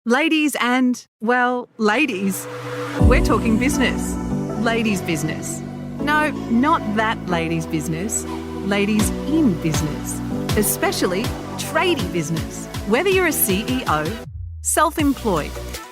Ladies and, well, ladies. We're talking business. Ladies' business. No, not that ladies' business. Ladies in business. Especially tradie business. Whether you're a CEO, self-employed,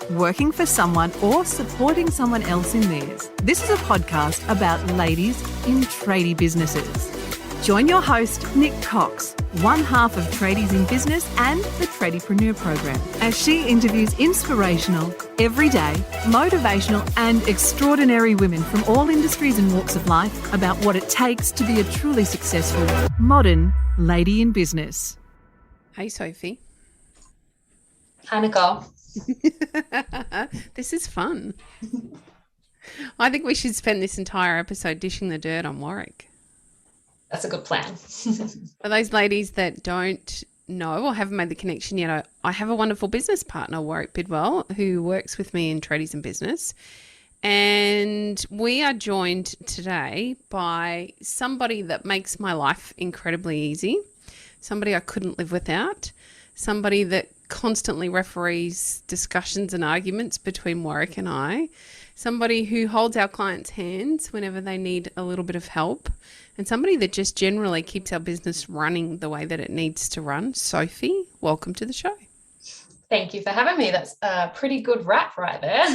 working for someone or supporting someone else in theirs, this is a podcast about ladies in tradie businesses. Join your host, Nick Cox, one half of Tradies in Business and the Tradiepreneur program, as she interviews inspirational, everyday, motivational and extraordinary women from all industries and walks of life about what it takes to be a truly successful, modern lady in business. Hey, Sophie. Hi, Nicole. This is fun. I think we should spend this entire episode dishing the dirt on Warwick. That's a good plan. For those ladies that don't know or haven't made the connection yet, I have a wonderful business partner, Warwick Bidwell, who works with me in Tradies in Business. And we are joined today by somebody that makes my life incredibly easy, somebody I couldn't live without, somebody that constantly referees discussions and arguments between Warwick and I, somebody who holds our clients' hands whenever they need a little bit of help, and somebody that just generally keeps our business running the way that it needs to run. Sophie, welcome to the show. Thank you for having me. That's a pretty good wrap right there.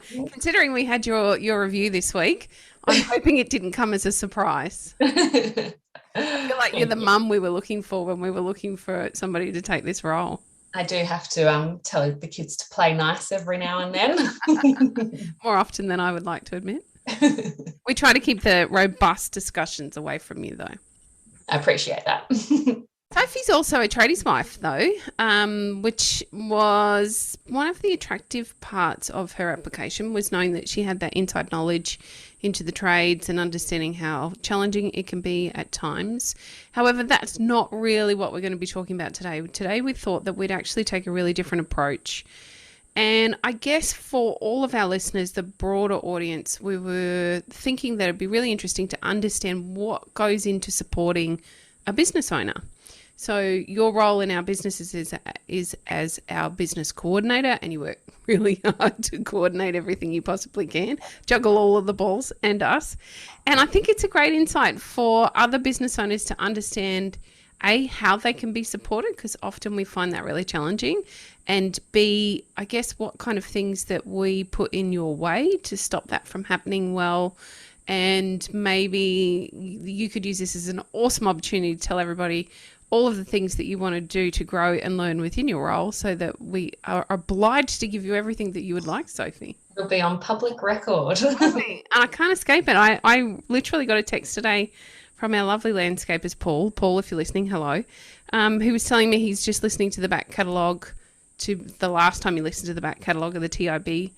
Considering we had your review this week, I'm hoping it didn't come as a surprise. I feel like you're the mum we were looking for when we were looking for somebody to take this role. I do have to tell the kids to play nice every now and then. More often than I would like to admit. We try to keep the robust discussions away from you, though. I appreciate that. Sophie's also a tradies wife, though, which was one of the attractive parts of her application, was knowing that she had that inside knowledge into the trades and understanding how challenging it can be at times. However, that's not really what we're going to be talking about today. Today, we thought that we'd actually take a really different approach. And I guess for all of our listeners, the broader audience, we were thinking that it'd be really interesting to understand what goes into supporting a business owner. So your role in our businesses is as our business coordinator, and you work really hard to coordinate everything you possibly can, juggle all of the balls and us. And I think it's a great insight for other business owners to understand, A, how they can be supported, because often we find that really challenging, and B, I guess what kind of things that we put in your way to stop that from happening well. And maybe you could use this as an awesome opportunity to tell everybody all of the things that you want to do to grow and learn within your role, so that we are obliged to give you everything that you would like, Sophie. It'll be on public record. And I can't escape it. I literally got a text today from our lovely landscapers, Paul. Paul, if you're listening, hello. Who was telling me he's just listening to the back catalogue, to the last time he listened to the back catalogue of the TIB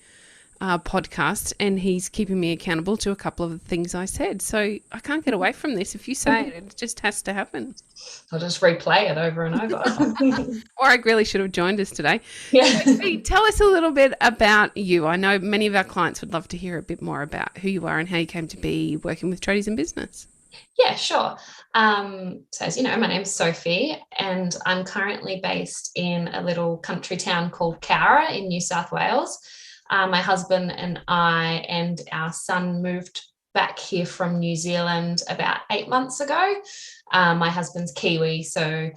podcast, and he's keeping me accountable to a couple of the things I said. So I can't get away from this. If you say it, it just has to happen. I'll just replay it over and over. Warwick really should have joined us today. Yeah. Sophie, tell us a little bit about you. I know many of our clients would love to hear a bit more about who you are and how you came to be working with Tradies in Business. Yeah, sure. So as you know, my name's Sophie, and I'm currently based in a little country town called Cowra in New South Wales. My husband and I and our son moved back here from New Zealand about 8 months ago. My husband's Kiwi, so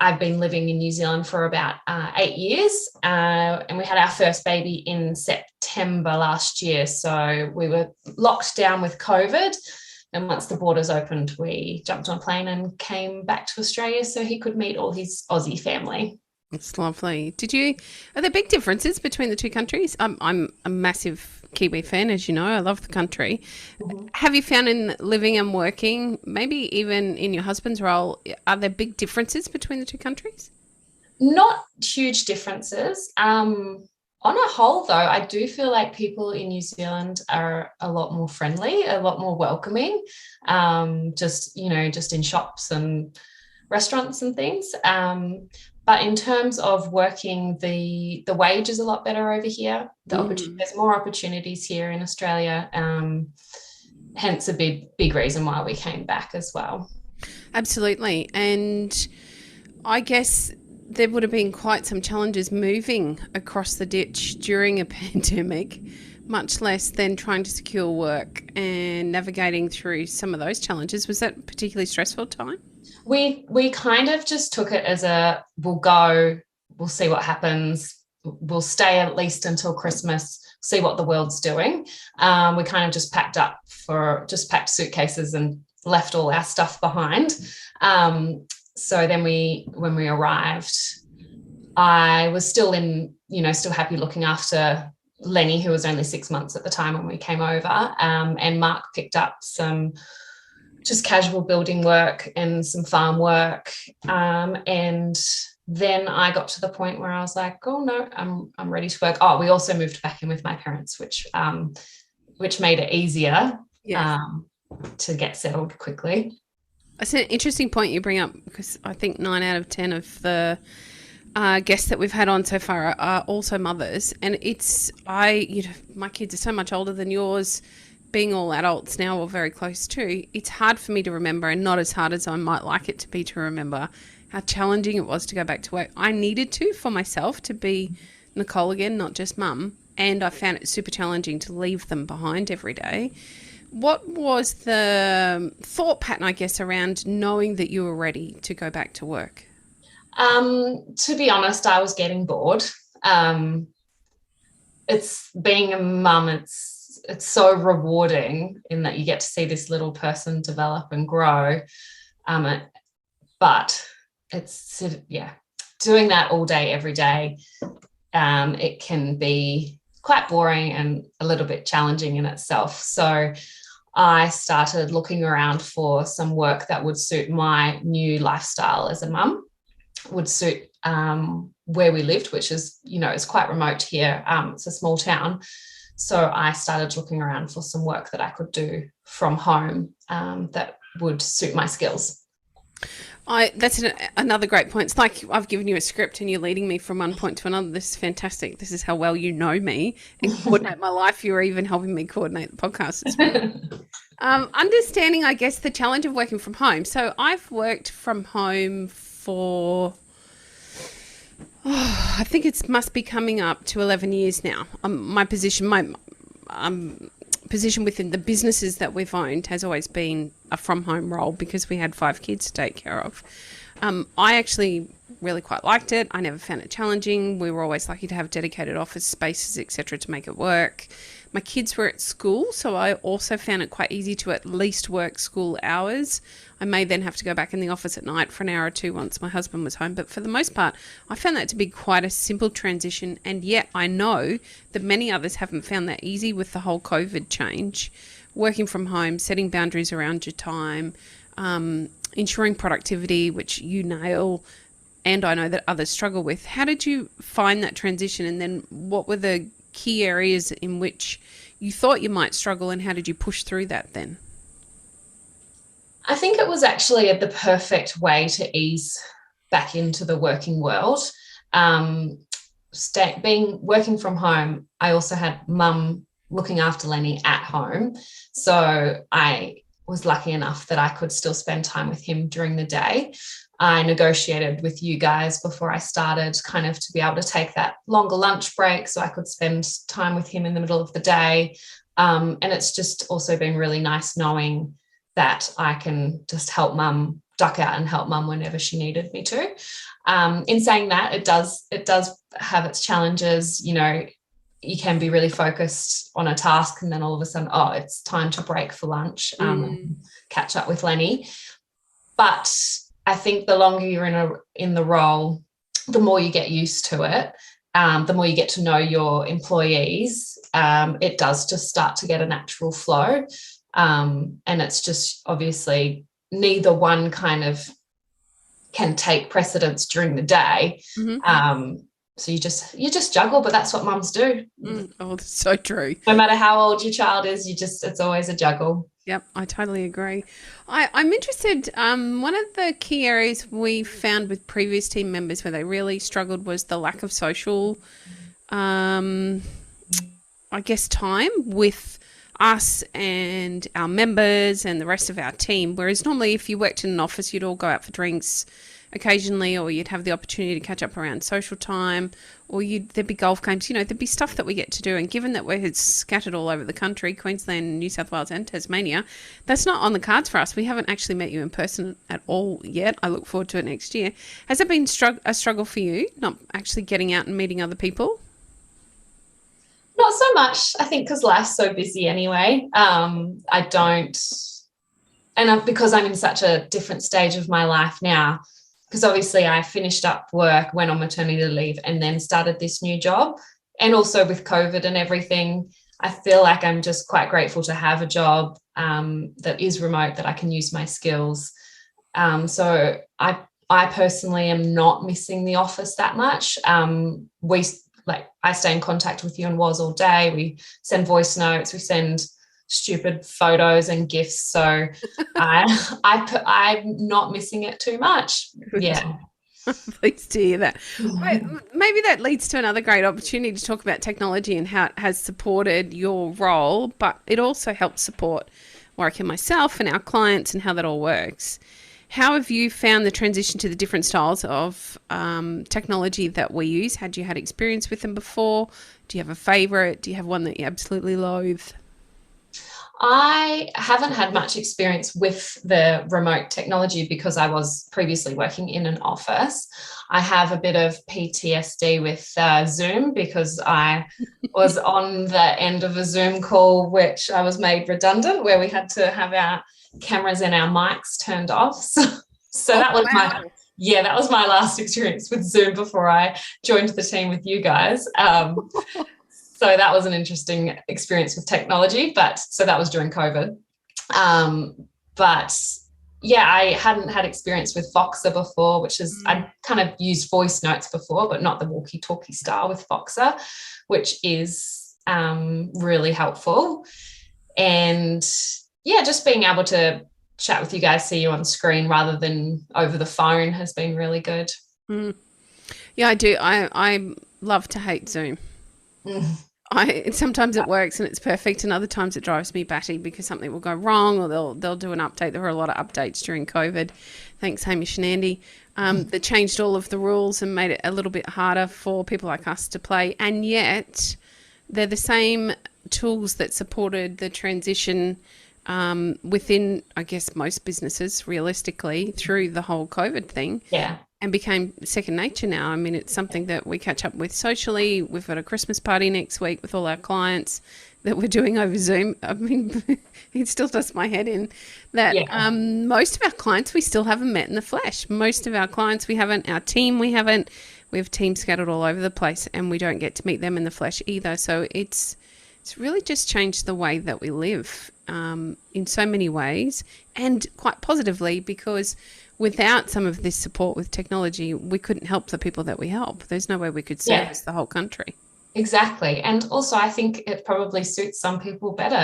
I've been living in New Zealand for about 8 years, and we had our first baby in September last year. So we were locked down with COVID, and once the borders opened, we jumped on a plane and came back to Australia so he could meet all his Aussie family. It's lovely. Are there big differences between the two countries? I'm a massive Kiwi fan, as you know. I love the country. Mm-hmm. Have you found in living and working, maybe even in your husband's role, are there big differences between the two countries? Not huge differences. On a whole, though, I do feel like people in New Zealand are a lot more friendly, a lot more welcoming, just in shops and restaurants and things. But in terms of working, the wage is a lot better over here. There's more opportunities here in Australia, hence a big reason why we came back as well. Absolutely. And I guess there would have been quite some challenges moving across the ditch during a pandemic, much less than trying to secure work and navigating through some of those challenges. Was that a particularly stressful time? We kind of just took it as we'll go, we'll see what happens, we'll stay at least until Christmas, see what the world's doing. We kind of just packed suitcases and left all our stuff behind. So then when we arrived, I was still still happy looking after Lenny, who was only 6 months at the time when we came over. And Mark picked up some just casual building work and some farm work. And then I got to the point where I was like, oh no, I'm ready to work. Oh, we also moved back in with my parents, which made it easier to get settled quickly. It's an interesting point you bring up, because I think 9 out of 10 of the guests that we've had on so far are also mothers, and my kids are so much older than yours, being all adults now or very close to. It's hard for me to remember, and not as hard as I might like it to be to remember, how challenging it was to go back to work. I needed to, for myself, to be Nicole again, not just mum, and I found it super challenging to leave them behind every day. What was the thought pattern, I guess, around knowing that you were ready to go back to work? To be honest, I was getting bored. It's being a mum, it's so rewarding in that you get to see this little person develop and grow. But it's, doing that all day, every day, it can be quite boring and a little bit challenging in itself. So I started looking around for some work that would suit my new lifestyle as a mum, would suit where we lived, which is, it's quite remote here. It's a small town. So I started looking around for some work that I could do from home that would suit my skills. That's another great point. It's like I've given you a script and you're leading me from one point to another. This is fantastic. This is how well you know me and coordinate my life. You're even helping me coordinate the podcast. It's really understanding, I guess, the challenge of working from home. So I've worked from home for, I think it must be coming up to 11 years now. My position within the businesses that we've owned has always been a from home role because we had 5 kids to take care of. I actually really quite liked it. I never found it challenging. We were always lucky to have dedicated office spaces, etc., to make it work. My kids were at school, so I also found it quite easy to at least work school hours. I may then have to go back in the office at night for an hour or two once my husband was home. But for the most part, I found that to be quite a simple transition. And yet I know that many others haven't found that easy with the whole COVID change. Working from home, setting boundaries around your time, ensuring productivity, which you nail, and I know that others struggle with. How did you find that transition? And then what were the key areas in which you thought you might struggle, and how did you push through that then? I think it was actually the perfect way to ease back into the working world. Working from home, I also had mum looking after Lenny at home. So I was lucky enough that I could still spend time with him during the day. I negotiated with you guys before I started kind of to be able to take that longer lunch break so I could spend time with him in the middle of the day. And it's just also been really nice knowing that I can just help mum, duck out and help mum whenever she needed me to. In saying that, it does have its challenges. You can be really focused on a task and then all of a sudden, it's time to break for lunch, catch up with Lenny. But I think the longer you're in the role, the more you get used to it, the more you get to know your employees. It does just start to get a natural flow. And it's just obviously neither one kind of can take precedence during the day. Mm-hmm. So you just juggle, but that's what mums do. Oh, that's so true. No matter how old your child is, it's always a juggle. Yep, I totally agree. I'm interested. One of the key areas we found with previous team members where they really struggled was the lack of social, time with us and our members and the rest of our team. Whereas normally if you worked in an office, you'd all go out for drinks occasionally, or you'd have the opportunity to catch up around social time, or there'd be golf games, there'd be stuff that we get to do. And given that we're scattered all over the country, Queensland, New South Wales and Tasmania, that's not on the cards for us. We haven't actually met you in person at all yet. I look forward to it next year. Has it been a struggle for you, not actually getting out and meeting other people? Not so much, I think, because life's so busy anyway. I don't, because I'm in such a different stage of my life now, because obviously I finished up work, went on maternity leave, and then started this new job. And also with COVID and everything, I feel like I'm just quite grateful to have a job that is remote, that I can use my skills. So I personally am not missing the office that much. I stay in contact with you and Woz all day. We send voice notes, we send stupid photos and gifts. So I'm not missing it too much. Yeah. Pleased to hear that. Maybe that leads to another great opportunity to talk about technology and how it has supported your role, but it also helps support Warwick and myself and our clients and how that all works. How have you found the transition to the different styles of technology that we use? Had you had experience with them before? Do you have a favourite? Do you have one that you absolutely loathe? I haven't had much experience with the remote technology because I was previously working in an office. I have a bit of PTSD with Zoom because I was on the end of a Zoom call, which I was made redundant, where we had to have our cameras and our mics turned off. So that was that was my last experience with Zoom before I joined the team with you guys. So that was an interesting experience with technology, so that was during COVID. But yeah, I hadn't had experience with Voxer before, which is, I'd kind of used voice notes before, but not the walkie-talkie style with Voxer, which is really helpful. And yeah, just being able to chat with you guys, see you on screen rather than over the phone has been really good. Yeah, I do. I love to hate Zoom. Sometimes it works and it's perfect, and other times it drives me batty because something will go wrong, or they'll do an update. There were a lot of updates during COVID. Thanks, Hamish and Andy. That changed all of the rules and made it a little bit harder for people like us to play. And yet they're the same tools that supported the transition within, I guess, most businesses, realistically, through the whole COVID thing. Yeah. And became second nature now. I mean, it's something that we catch up with socially. We've got a Christmas party next week with all our clients that we're doing over Zoom. I mean, it still does my head in that most of our clients we still haven't met in the flesh. Most of our clients we haven't, our team we haven't. We have teams scattered all over the place and we don't get to meet them in the flesh either. So it's really just changed the way that we live in so many ways, and quite positively, because without some of this support with technology, we couldn't help the people that we help. There's no way we could service the whole country. Exactly. And also I think it probably suits some people better,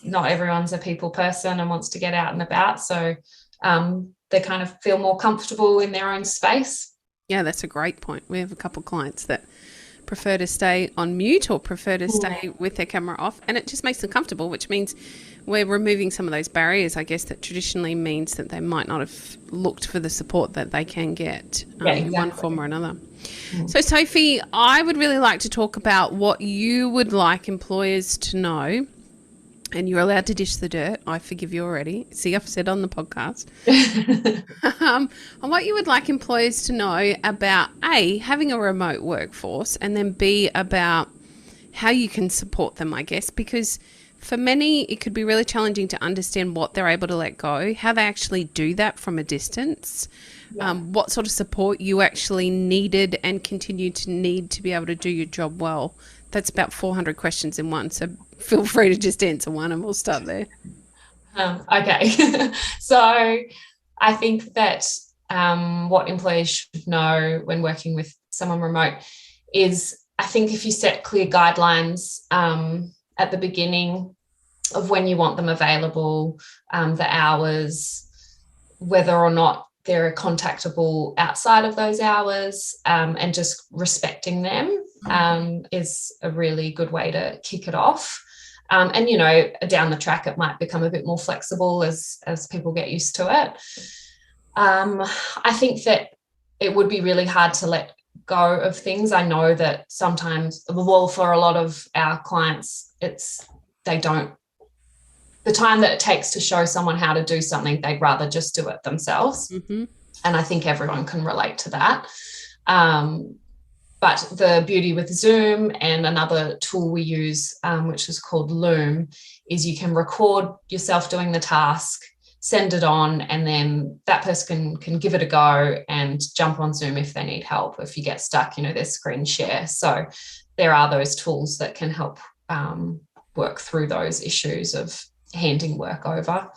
Not everyone's a people person and wants to get out and about. So they kind of feel more comfortable in their own space. Yeah, that's a great point. We have a couple of clients that prefer to stay on mute or prefer to stay with their camera off, and it just makes them comfortable, which means we're removing some of those barriers, I guess, that traditionally means that they might not have looked for the support that they can get in one form or another. So, Sophie, I would really like to talk about what you would like employers to know, and you're allowed to dish the dirt. I forgive you already. See, I've said on the podcast. On what you would like employers to know about, A, having a remote workforce, and then B, about how you can support them, I guess, because for many, it could be really challenging to understand what they're able to let go, how they actually do that from a distance, what sort of support you actually needed and continue to need to be able to do your job well. That's about 400 questions in one, so feel free to just answer one and we'll start there. Okay. So I think that what employers should know when working with someone remote is, I think if you set clear guidelines at the beginning of when you want them available, the hours, whether or not they're contactable outside of those hours, and just respecting them is a really good way to kick it off. And, down the track, it might become a bit more flexible as people get used to it. I think that it would be really hard to let go of things. I know that sometimes, well, for a lot of our clients, they don't, the time that it takes to show someone how to do something, they'd rather just do it themselves. Mm-hmm. And I think everyone can relate to that. But the beauty with Zoom and another tool we use, which is called Loom, is you can record yourself doing the task, send it on, and then that person can give it a go and jump on Zoom if they need help. If you get stuck, there's screen share. So there are those tools that can help work through those issues of handing work over.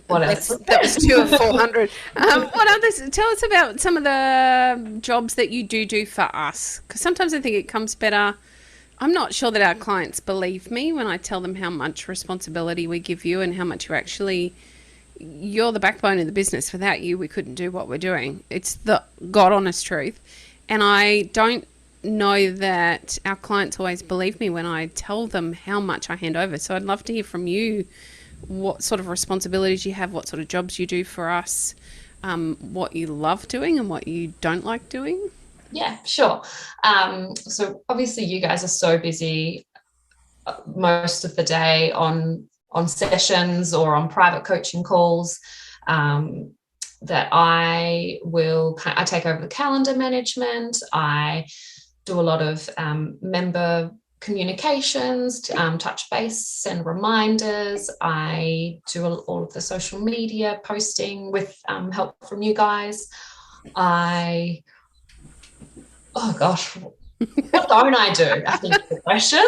What else? That was 2 of 400. What others? Tell us about some of the jobs that you do for us, because sometimes I think it comes better. I'm not sure that our clients believe me when I tell them how much responsibility we give you and how much you're the backbone of the business. Without you, we couldn't do what we're doing. It's the God honest truth. And I don't know that our clients always believe me when I tell them how much I hand over. So I'd love to hear from you what sort of responsibilities you have, what sort of jobs you do for us, what you love doing and what you don't like doing. Yeah, sure. So obviously you guys are so busy most of the day on sessions or on private coaching calls, that I take over the calendar management. I do a lot of member communications, touch base, send reminders. I do all of the social media posting with help from you guys. Oh gosh, what don't I do? I think is the question.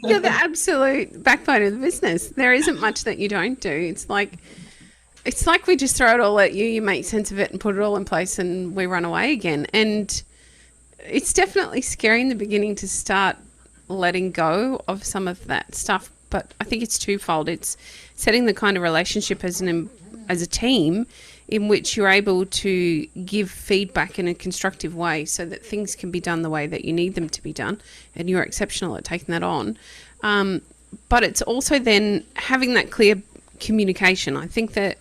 You're the absolute backbone of the business. There isn't much that you don't do. It's like we just throw it all at you, you make sense of it and put it all in place and we run away again. And it's definitely scary in the beginning to start letting go of some of that stuff. But I think it's twofold. It's setting the kind of relationship as a team in which you're able to give feedback in a constructive way so that things can be done the way that you need them to be done. And you're exceptional at taking that on. But it's also then having that clear communication. I think that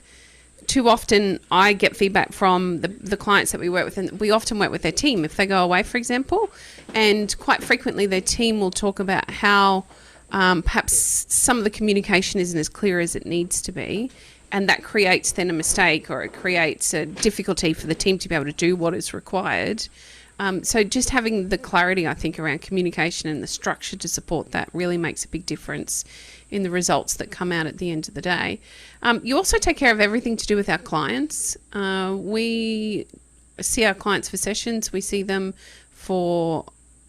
too often I get feedback from the clients that we work with, and we often work with their team if they go away, for example, and quite frequently their team will talk about how perhaps some of the communication isn't as clear as it needs to be, and that creates then a mistake, or it creates a difficulty for the team to be able to do what is required. So just having the clarity, I think, around communication and the structure to support that really makes a big difference in the results that come out at the end of the day. You also take care of everything to do with our clients. We see our clients for sessions. We see them for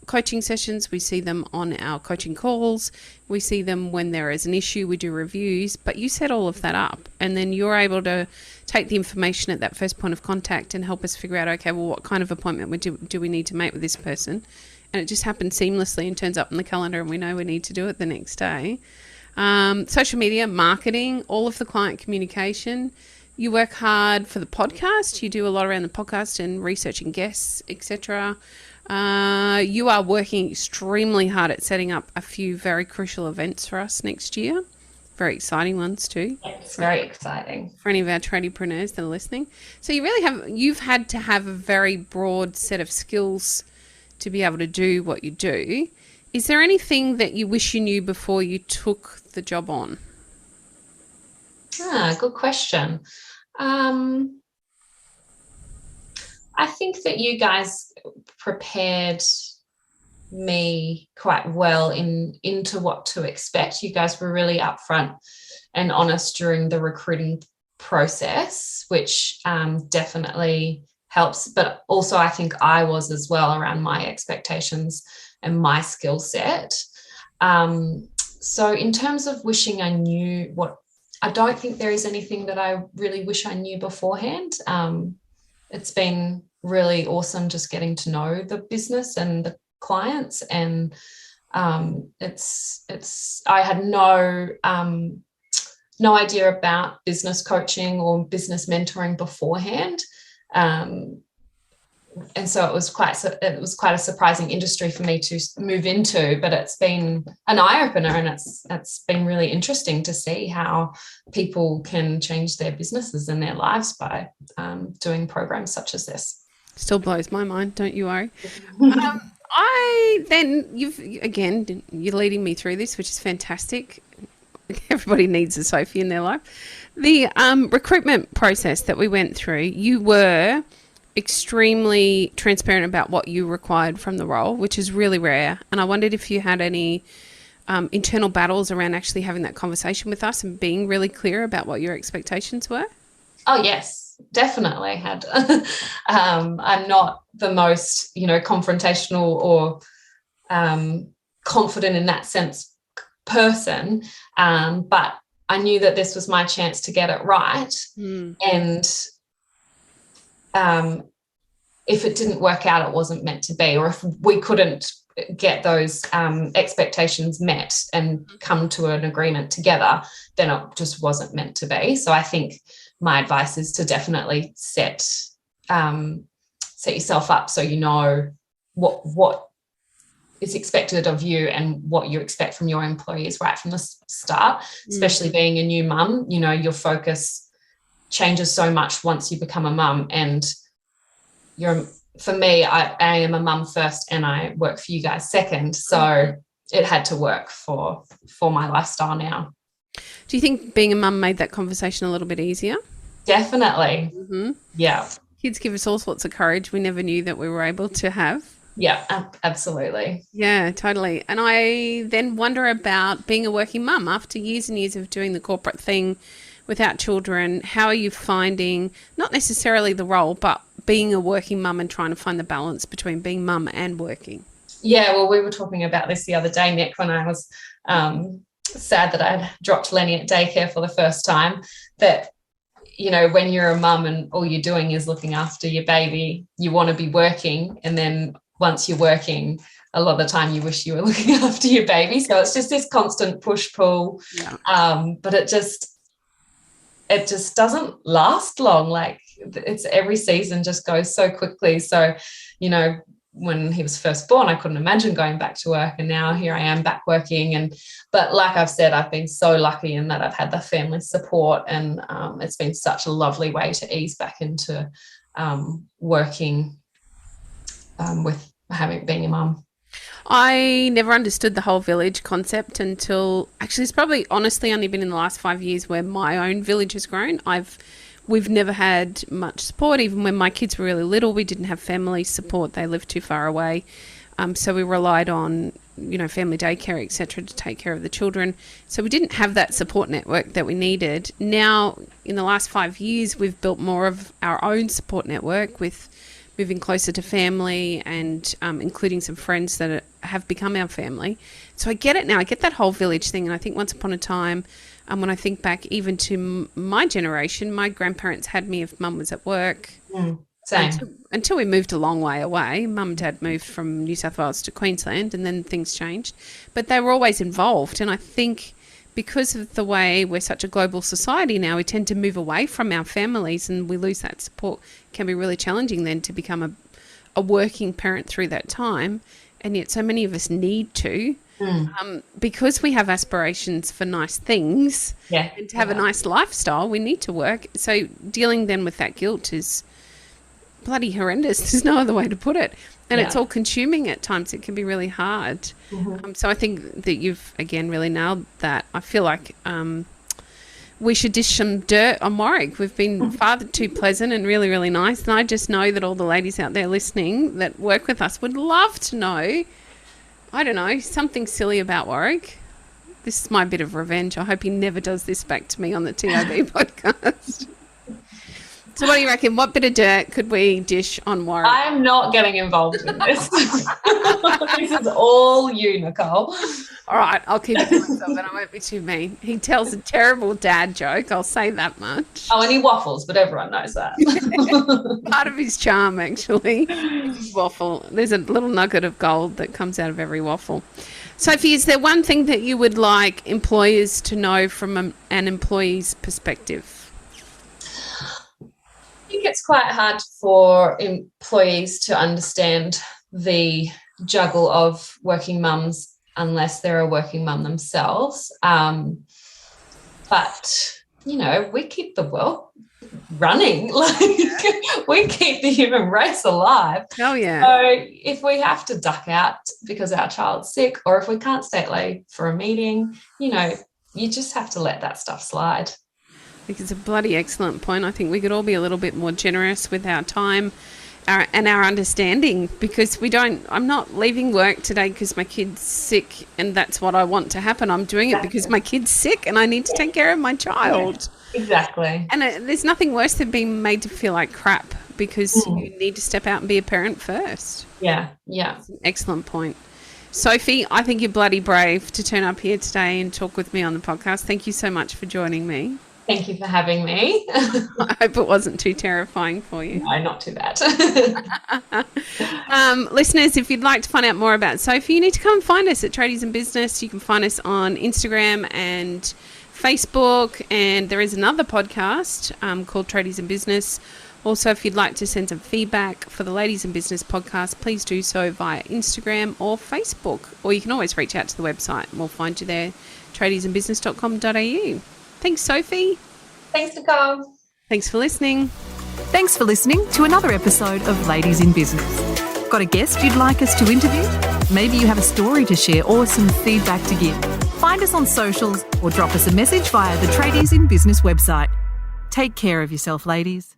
coaching sessions. We see them on our coaching calls. We see them when there is an issue. We do reviews. But you set all of that up, and then you're able to take the information at that first point of contact and help us figure out, okay, well, what kind of appointment do we need to make with this person? And it just happens seamlessly and turns up on the calendar, and we know we need to do it the next day. Social media, marketing, all of the client communication. You work hard for the podcast. You do a lot around the podcast and researching guests, etc. You are working extremely hard at setting up a few very crucial events for us next year. Very exciting ones too. It's very exciting. For any of our tradiepreneurs that are listening. So you've had to have a very broad set of skills to be able to do what you do. Is there anything that you wish you knew before you took the job on? Good question. I think that you guys prepared me quite well into what to expect. You guys were really upfront and honest during the recruiting process, which definitely helps. But also I think I was as well around my expectations and my skill set. So in terms of wishing I knew I don't think there is anything that I really wish I knew beforehand. It's been really awesome just getting to know the business and the clients, and I had no idea about business coaching or business mentoring beforehand. so it was quite a surprising industry for me to move into, but it's been an eye-opener, and it's been really interesting to see how people can change their businesses and their lives by doing programs such as this. Still blows my mind, don't you worry. You're leading me through this, which is fantastic. Everybody needs a Sophie in their life. The recruitment process that we went through, you were extremely transparent about what you required from the role, which is really rare. And I wondered if you had any internal battles around actually having that conversation with us and being really clear about what your expectations were. Oh, yes, definitely had. I'm not the most, confrontational or confident in that sense person, but I knew that this was my chance to get it right. And if it didn't work out, it wasn't meant to be, or if we couldn't get those expectations met and come to an agreement together, then it just wasn't meant to be. So I think my advice is to definitely set yourself up so you know what is expected of you and what you expect from your employees right from the start, especially being a new mum. Your focus changes so much once you become a mum, and for me, I am a mum first and I work for you guys second. So it had to work for my lifestyle now. Do you think being a mum made that conversation a little bit easier? Definitely. Yeah. Kids give us all sorts of courage we never knew that we were able to have. Yeah, absolutely. Yeah, totally. And I then wonder about being a working mum after years and years of doing the corporate thing without children. How are you finding, not necessarily the role, but being a working mum and trying to find the balance between being mum and working? Yeah, well, we were talking about this the other day, Nick, when I was sad that I'd dropped Lenny at daycare for the first time, that, when you're a mum and all you're doing is looking after your baby, you want to be working. And then once you're working, a lot of the time you wish you were looking after your baby. So it's just this constant push-pull. Yeah. But it just doesn't last long. Like, it's every season just goes so quickly. So, when he was first born, I couldn't imagine going back to work, and now here I am back working. But like I've said, I've been so lucky in that I've had the family support, and it's been such a lovely way to ease back into working with being a mum. I never understood the whole village concept until, actually, it's probably honestly only been in the last 5 years where my own village has grown. We've never had much support. Even when my kids were really little, we didn't have family support. They lived too far away. So we relied on, family daycare, etc., to take care of the children. So we didn't have that support network that we needed. Now, in the last 5 years, we've built more of our own support network with moving closer to family and including some friends that have become our family. So I get it now. I get that whole village thing. And I think once upon a time, when I think back even to my generation, my grandparents had me if mum was at work. Same. Until we moved a long way away. Mum and dad moved from New South Wales to Queensland, and then things changed. But they were always involved. And I think because of the way we're such a global society now, we tend to move away from our families and we lose that support. It can be really challenging then to become a working parent through that time. And yet so many of us need to. Because we have aspirations for nice things and to have a nice lifestyle, we need to work. So dealing then with that guilt is bloody horrendous. There's no other way to put it. And it's all consuming at times. It can be really hard. So I think that you've, again, really nailed that. I feel like we should dish some dirt on Warwick. We've been far too pleasant and really, really nice. And I just know that all the ladies out there listening that work with us would love to know, I don't know, something silly about Warwick. This is my bit of revenge. I hope he never does this back to me on the TOB podcast. So what do you reckon? What bit of dirt could we dish on Warwick? I'm not getting involved in this. This is all you, Nicole. All right, I'll keep it to myself and I won't be too mean. He tells a terrible dad joke, I'll say that much. Oh, and he waffles, but everyone knows that. Part of his charm, actually, is his waffle. There's a little nugget of gold that comes out of every waffle. Sophie, is there one thing that you would like employers to know from an employee's perspective? think it's quite hard for employees to understand the juggle of working mums unless they're a working mum themselves. But, we keep the world running. We keep the human race alive. Oh, yeah. So if we have to duck out because our child's sick, or if we can't stay late for a meeting, you just have to let that stuff slide. I think it's a bloody excellent point. I think we could all be a little bit more generous with our time and our understanding, because I'm not leaving work today because my kid's sick and that's what I want to happen. I'm doing it because my kid's sick and I need to take care of my child. Yeah, exactly. And there's nothing worse than being made to feel like crap because you need to step out and be a parent first. Yeah. That's an excellent point. Sophie, I think you're bloody brave to turn up here today and talk with me on the podcast. Thank you so much for joining me. Thank you for having me. I hope it wasn't too terrifying for you. No, not too bad. Listeners, if you'd like to find out more about Sophie, you need to come and find us at Tradies in Business. You can find us on Instagram and Facebook, and there is another podcast called Tradies in Business. Also, if you'd like to send some feedback for the Ladies in Business podcast, please do so via Instagram or Facebook, or you can always reach out to the website and we'll find you there, tradiesinbusiness.com.au. Thanks, Sophie. Thanks, Nicole. Thanks for listening. Thanks for listening to another episode of Ladies in Business. Got a guest you'd like us to interview? Maybe you have a story to share or some feedback to give. Find us on socials or drop us a message via the Tradies in Business website. Take care of yourself, ladies.